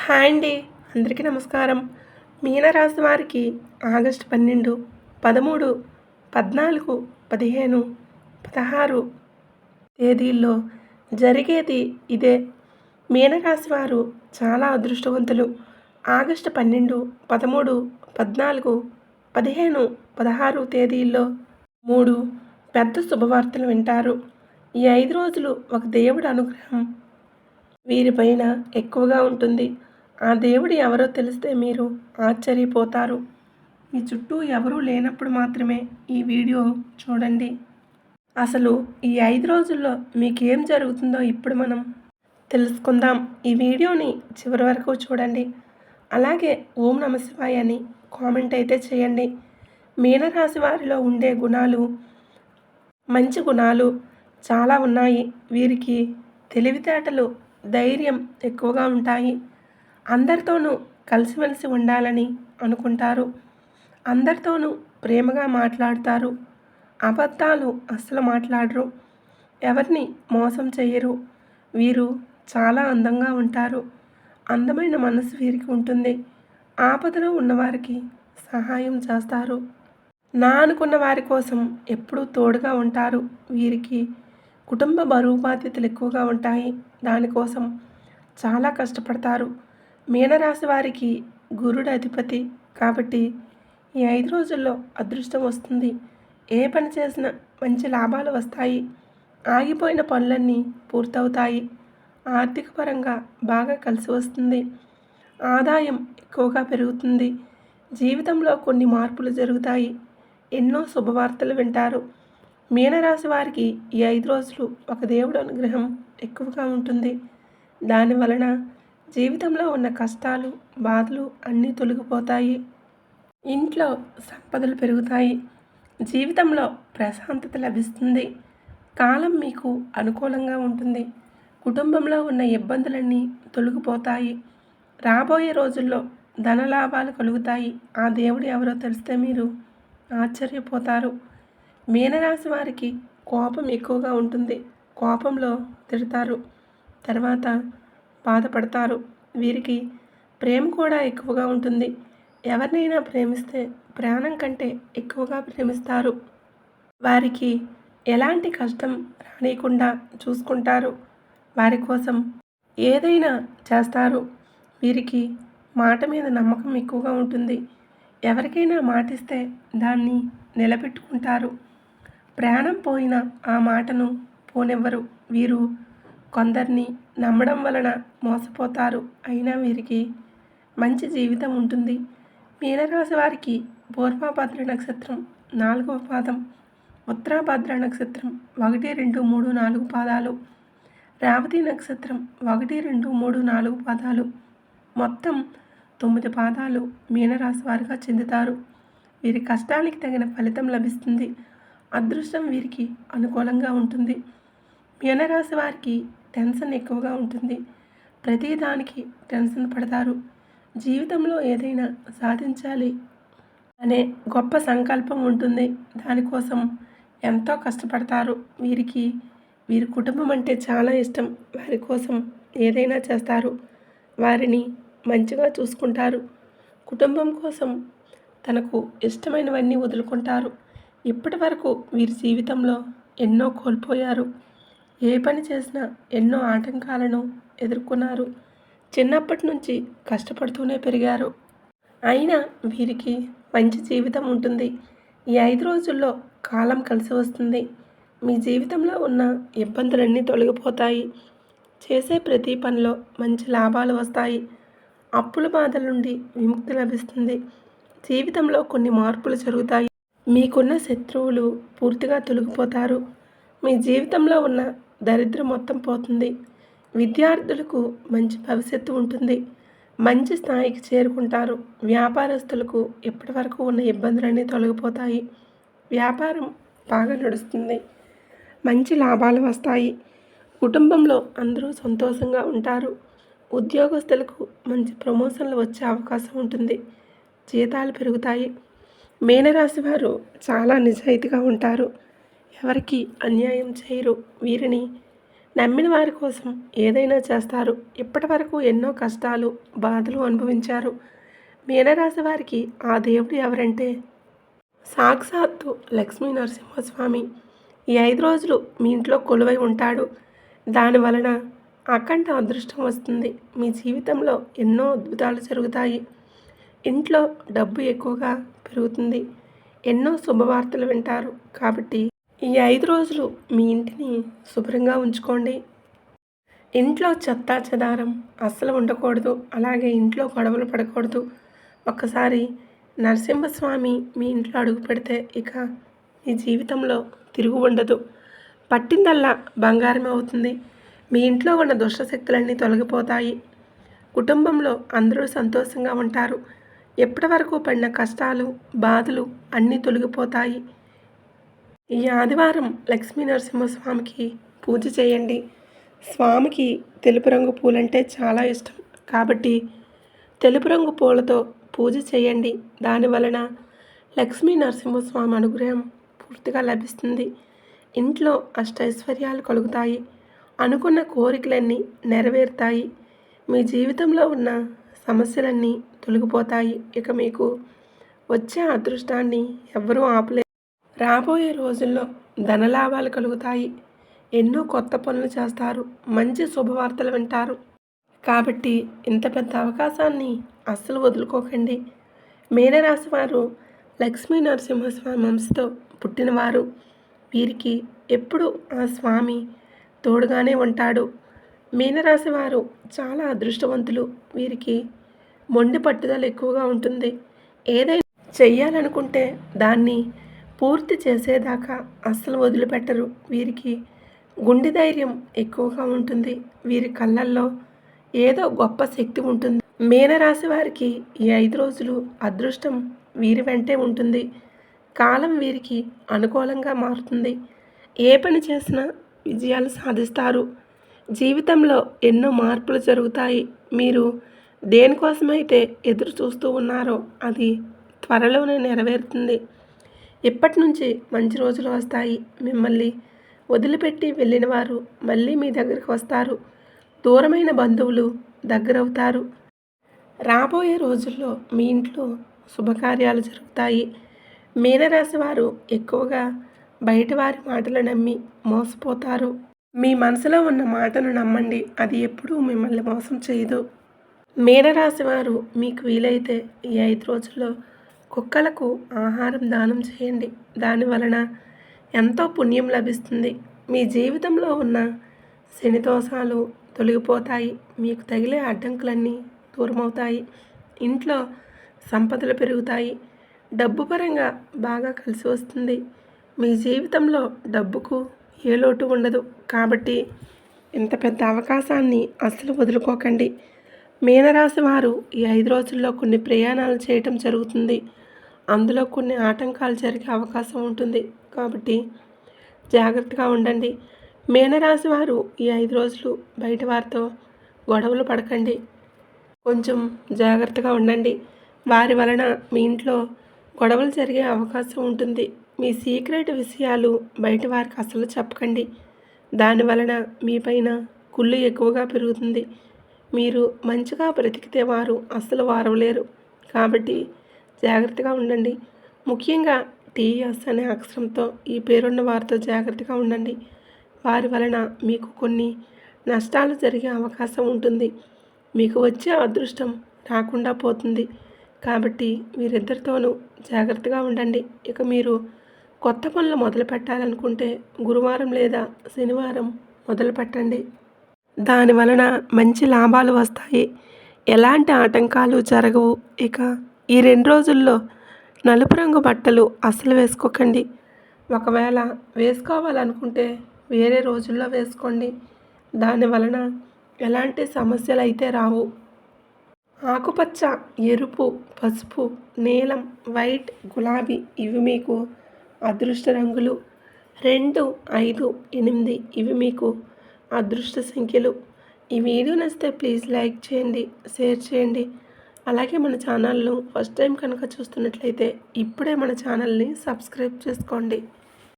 Hi అండి. అందరికీ నమస్కారం. మీనరాశి వారికి ఆగస్టు 12, 13, 14, 15, 16 తేదీల్లో జరిగేది ఇదే. మీనరాశి వారు చాలా అదృష్టవంతులు. ఆగస్టు 12, 13, 14, 15, 16 తేదీల్లో 3 పెద్ద శుభవార్తలు వింటారు. ఈ 5 రోజులు ఒక దేవుడి అనుగ్రహం వీరిపైన ఎక్కువగా ఉంటుంది. ఆ దేవుడు ఎవరో తెలిస్తే మీరు ఆశ్చర్యపోతారు. మీ చుట్టూ ఎవరూ లేనప్పుడు మాత్రమే ఈ వీడియో చూడండి. అసలు ఈ 5 రోజుల్లో మీకేం జరుగుతుందో ఇప్పుడు మనం తెలుసుకుందాం. ఈ వీడియోని చివరి వరకు చూడండి. అలాగే ఓం నమ శివాయ అని కామెంట్ అయితే చేయండి. మీనరాశి వారిలో ఉండే గుణాలు, మంచి గుణాలు చాలా ఉన్నాయి. వీరికి తెలివితేటలు, ధైర్యం ఎక్కువగా ఉంటాయి. అందరితోనూ కలిసిమెలిసి ఉండాలని అనుకుంటారు. అందరితోనూ ప్రేమగా మాట్లాడతారు. అబద్ధాలు అస్సలు మాట్లాడరు. ఎవరిని మోసం చేయరు. వీరు చాలా అందంగా ఉంటారు. అందమైన మనసు వీరికి ఉంటుంది. ఆపదలో ఉన్నవారికి సహాయం చేస్తారు. నా అనుకున్న వారి కోసం ఎప్పుడూ తోడుగా ఉంటారు. వీరికి కుటుంబ బరువు బాధ్యతలు ఎక్కువగా ఉంటాయి. దానికోసం చాలా కష్టపడతారు. మీనరాశి వారికి గురుడు అధిపతి కాబట్టి ఈ 5 రోజుల్లో అదృష్టం వస్తుంది. ఏ పని చేసినా మంచి లాభాలు వస్తాయి. ఆగిపోయిన పనులన్నీ పూర్తవుతాయి. ఆర్థిక పరంగా బాగా కలిసి వస్తుంది. ఆదాయం ఎక్కువగా పెరుగుతుంది. జీవితంలో కొన్ని మార్పులు జరుగుతాయి. ఎన్నో శుభవార్తలు వింటారు. మీనరాశి వారికి ఈ 5 రోజులు ఒక దేవుడు అనుగ్రహం ఎక్కువగా ఉంటుంది. దానివలన జీవితంలో ఉన్న కష్టాలు, బాధలు అన్నీ తొలగిపోతాయి. ఇంట్లో సంపదలు పెరుగుతాయి. జీవితంలో ప్రశాంతత లభిస్తుంది. కాలం మీకు అనుకూలంగా ఉంటుంది. కుటుంబంలో ఉన్న ఇబ్బందులన్నీ తొలగిపోతాయి. రాబోయే రోజుల్లో ధనలాభాలు కలుగుతాయి. ఆ దేవుడు ఎవరో తెలిస్తే మీరు ఆశ్చర్యపోతారు. మీనరాశి వారికి కోపం ఎక్కువగా ఉంటుంది. కోపంలో తిడతారు, తర్వాత బాధపడతారు. వీరికి ప్రేమ కూడా ఎక్కువగా ఉంటుంది. ఎవరినైనా ప్రేమిస్తే ప్రాణం కంటే ఎక్కువగా ప్రేమిస్తారు. వారికి ఎలాంటి కష్టం రానియకుండా చూసుకుంటారు. వారి కోసం ఏదైనా చేస్తారు. వీరికి మాట మీద నమ్మకం ఎక్కువగా ఉంటుంది. ఎవరికైనా మాటిస్తే దాన్ని నిలబెట్టుకుంటారు. ప్రాణం పోయిన ఆ మాటను పోనివ్వరు. వీరు కొందరిని నమ్మడం వలన మోసపోతారు. అయినా వీరికి మంచి జీవితం ఉంటుంది. మీనరాశి వారికి పూర్వభద్ర నక్షత్రం 4వ పాదం, ఉత్తరాభద్ర నక్షత్రం 1, 2, 3, 4 పాదాలు, రేవతి నక్షత్రం 1, 2, 3, 4 పాదాలు, మొత్తం 9 పాదాలు మీనరాశి వారిగా చెందుతారు. వీరి కష్టానికి తగిన ఫలితం లభిస్తుంది. అదృష్టం వీరికి అనుకూలంగా ఉంటుంది. మీనరాశి వారికి టెన్షన్ ఎక్కువగా ఉంటుంది. ప్రతిదానికి టెన్షన్ పడతారు. జీవితంలో ఏదైనా సాధించాలి అనే గొప్ప సంకల్పం ఉంటుంది. దానికోసం ఎంతో కష్టపడతారు. వీరి కుటుంబం అంటే చాలా ఇష్టం. వారి కోసం ఏదైనా చేస్తారు. వారిని మంచిగా చూసుకుంటారు. కుటుంబం కోసం తనకు ఇష్టమైనవన్నీ వదులుకుంటారు. ఇప్పటి వరకు వీరి జీవితంలో ఎన్నో కోల్పోయారు. ఏ పని చేసినా ఎన్నో ఆటంకాలను ఎదుర్కొన్నారు. చిన్నప్పటి నుంచి కష్టపడుతూనే పెరిగారు. అయినా వీరికి మంచి జీవితం ఉంటుంది. ఈ 5 రోజుల్లో కాలం కలిసి వస్తుంది. మీ జీవితంలో ఉన్న ఇబ్బందులన్నీ తొలగిపోతాయి. చేసే ప్రతి పనిలో మంచి లాభాలు వస్తాయి. అప్పుల బాధల నుండి విముక్తి లభిస్తుంది. జీవితంలో కొన్ని మార్పులు జరుగుతాయి. మీకున్న శత్రువులు పూర్తిగా తొలగిపోతారు. మీ జీవితంలో ఉన్న దరిద్రం మొత్తం పోతుంది. విద్యార్థులకు మంచి భవిష్యత్తు ఉంటుంది. మంచి స్థాయికి చేరుకుంటారు. వ్యాపారస్తులకు ఇప్పటి వరకు ఉన్న ఇబ్బందులన్నీ తొలగిపోతాయి. వ్యాపారం బాగా నడుస్తుంది. మంచి లాభాలు వస్తాయి. కుటుంబంలో అందరూ సంతోషంగా ఉంటారు. ఉద్యోగస్తులకు మంచి ప్రమోషన్లు వచ్చే అవకాశం ఉంటుంది. జీతాలు పెరుగుతాయి. మీనరాశి వారు చాలా నిజాయితీగా ఉంటారు. ఎవరికి అన్యాయం చేయరు. వీరిని నమ్మిన వారి కోసం ఏదైనా చేస్తారు. ఇప్పటివరకు ఎన్నో కష్టాలు, బాధలు అనుభవించారు. మీనరాశి వారికి ఆ దేవుడు ఎవరంటే సాక్షాత్తు లక్ష్మీ నరసింహస్వామి. ఈ 5 రోజులు మీ ఇంట్లో కొలువై ఉంటాడు. దాని వలన అఖండ అదృష్టం వస్తుంది. మీ జీవితంలో ఎన్నో అద్భుతాలు జరుగుతాయి. ఇంట్లో డబ్బు ఎక్కువగా పెరుగుతుంది. ఎన్నో శుభవార్తలు వింటారు. కాబట్టి ఈ 5 రోజులు మీ ఇంటిని శుభ్రంగా ఉంచుకోండి. ఇంట్లో చెత్తా చెదారం అస్సలు ఉండకూడదు. అలాగే ఇంట్లో గొడవలు పడకూడదు. ఒక్కసారి నరసింహస్వామి మీ ఇంట్లో అడుగు పెడితే ఇక మీ జీవితంలో తిరుగు ఉండదు. పట్టిందల్లా బంగారమే అవుతుంది. మీ ఇంట్లో ఉన్న దుష్టశక్తులన్నీ తొలగిపోతాయి. కుటుంబంలో అందరూ సంతోషంగా ఉంటారు. ఎప్పటి వరకు పడిన కష్టాలు, బాధలు అన్నీ తొలగిపోతాయి. ఈ ఆదివారం లక్ష్మీ నరసింహస్వామికి పూజ చేయండి. స్వామికి తెలుపు రంగు పూలంటే చాలా ఇష్టం. కాబట్టి తెలుపు రంగు పూలతో పూజ చేయండి. దానివలన లక్ష్మీ నరసింహస్వామి అనుగ్రహం పూర్తిగా లభిస్తుంది. ఇంట్లో అష్టైశ్వర్యాలు కలుగుతాయి. అనుకున్న కోరికలన్నీ నెరవేరుతాయి. మీ జీవితంలో ఉన్న సమస్యలన్నీ తొలగిపోతాయి. ఇక మీకు వచ్చే అదృష్టాన్ని ఎవ్వరూ ఆపలేరు. రాబోయే రోజుల్లో ధనలాభాలు కలుగుతాయి. ఎన్నో కొత్త పనులు చేస్తారు. మంచి శుభవార్తలు వింటారు. కాబట్టి ఇంత పెద్ద అవకాశాన్ని అస్సలు వదులుకోకండి. మీనరాశి వారు లక్ష్మీ నరసింహస్వామి వంశతో పుట్టినవారు. వీరికి ఎప్పుడు ఆ స్వామి తోడుగానే ఉంటాడు. మీనరాశి వారు చాలా అదృష్టవంతులు. వీరికి మొండి పట్టుదల ఎక్కువగా ఉంటుంది. ఏదైనా చెయ్యాలనుకుంటే దాన్ని పూర్తి చేసేదాకా అస్సలు వదిలిపెట్టరు. వీరికి గుండె ధైర్యం ఎక్కువగా ఉంటుంది. వీరి కళ్ళల్లో ఏదో గొప్ప శక్తి ఉంటుంది. మీనరాశి వారికి ఈ 5 రోజులు అదృష్టం వీరి వెంటే ఉంటుంది. కాలం వీరికి అనుకూలంగా మారుతుంది. ఏ పని చేసినా విజయాలు సాధిస్తారు. జీవితంలో ఎన్నో మార్పులు జరుగుతాయి. మీరు దేనికోసమైతే ఎదురు చూస్తూ ఉన్నారో అది త్వరలోనే నెరవేరుతుంది. ఇప్పటి నుంచి మంచి రోజులు వస్తాయి. మిమ్మల్ని వదిలిపెట్టి వెళ్ళిన వారు మళ్ళీ మీ దగ్గరికి వస్తారు. దూరమైన బంధువులు దగ్గరవుతారు. రాబోయే రోజుల్లో మీ ఇంట్లో శుభకార్యాలు జరుగుతాయి. మీనరాశి వారు ఎక్కువగా బయట వారి మాటలు నమ్మి మోసపోతారు. మీ మనసులో ఉన్న మాటను నమ్మండి. అది ఎప్పుడూ మిమ్మల్ని మోసం చేయదు. మీనరాశి వారు మీకు వీలైతే ఈ 5 రోజుల్లో కుక్కలకు ఆహారం దానం చేయండి. దాని వలన ఎంతో పుణ్యం లభిస్తుంది. మీ జీవితంలో ఉన్న శని దోషాలు తొలగిపోతాయి. మీకు తగిలే అడ్డంకులన్నీ దూరమవుతాయి. ఇంట్లో సంపదలు పెరుగుతాయి. డబ్బు పరంగా బాగా కలిసి వస్తుంది. మీ జీవితంలో డబ్బుకు ఏ లోటు ఉండదు. కాబట్టి ఇంత పెద్ద అవకాశాన్ని అస్సలు వదులుకోకండి. మీనరాశి వారు ఈ 5 రోజుల్లో కొన్ని ప్రయాణాలు చేయటం జరుగుతుంది. అందులో కొన్ని ఆటంకాలు జరిగే అవకాశం ఉంటుంది. కాబట్టి జాగ్రత్తగా ఉండండి. మీనరాశి వారు ఈ 5 రోజులు బయట వారితో గొడవలు పడకండి. కొంచెం జాగ్రత్తగా ఉండండి. వారి వలన మీ ఇంట్లో గొడవలు జరిగే అవకాశం ఉంటుంది. మీ సీక్రెట్ విషయాలు బయట వారికి అసలు చెప్పకండి. దానివలన మీ పైన కుళ్ళు ఎక్కువగా పెరుగుతుంది. మీరు మంచిగా బ్రతికితే వారు అస్సలు వారవలేరు. కాబట్టి జాగ్రత్తగా ఉండండి. ముఖ్యంగా టీఎస్ అనే అక్షరంతో ఈ పేరున్న వారితో జాగ్రత్తగా ఉండండి. వారి వలన మీకు కొన్ని నష్టాలు జరిగే అవకాశం ఉంటుంది. మీకు వచ్చే అదృష్టం రాకుండా పోతుంది. కాబట్టి వీరిద్దరితోనూ జాగ్రత్తగా ఉండండి. ఇక మీరు కొత్త పనులు మొదలు పెట్టాలనుకుంటే గురువారం లేదా శనివారం మొదలు పెట్టండి. దాని వలన మంచి లాభాలు వస్తాయి. ఎలాంటి ఆటంకాలు జరగవు. ఇక ఈ 2 రోజుల్లో నలుపు రంగు బట్టలు అస్సలు వేసుకోకండి. ఒకవేళ వేసుకోవాలనుకుంటే వేరే రోజుల్లో వేసుకోండి. దాని వలన ఎలాంటి సమస్యలు అయితే రావు. ఆకుపచ్చ, ఎరుపు, పసుపు, నీలం, వైట్, గులాబీ ఇవి మీకు అదృష్ట రంగులు. 2, 5, 8 ఇవి మీకు అదృష్ట సంఖ్యలు. ఈ వీడియో నచ్చితే ప్లీజ్ లైక్ చేయండి, షేర్ చేయండి. అలాగే మన ఛానల్ను ఫస్ట్ టైం కనుక చూస్తున్నట్లయితే ఇప్పుడే మన ఛానల్ని సబ్స్క్రైబ్ చేసుకోండి.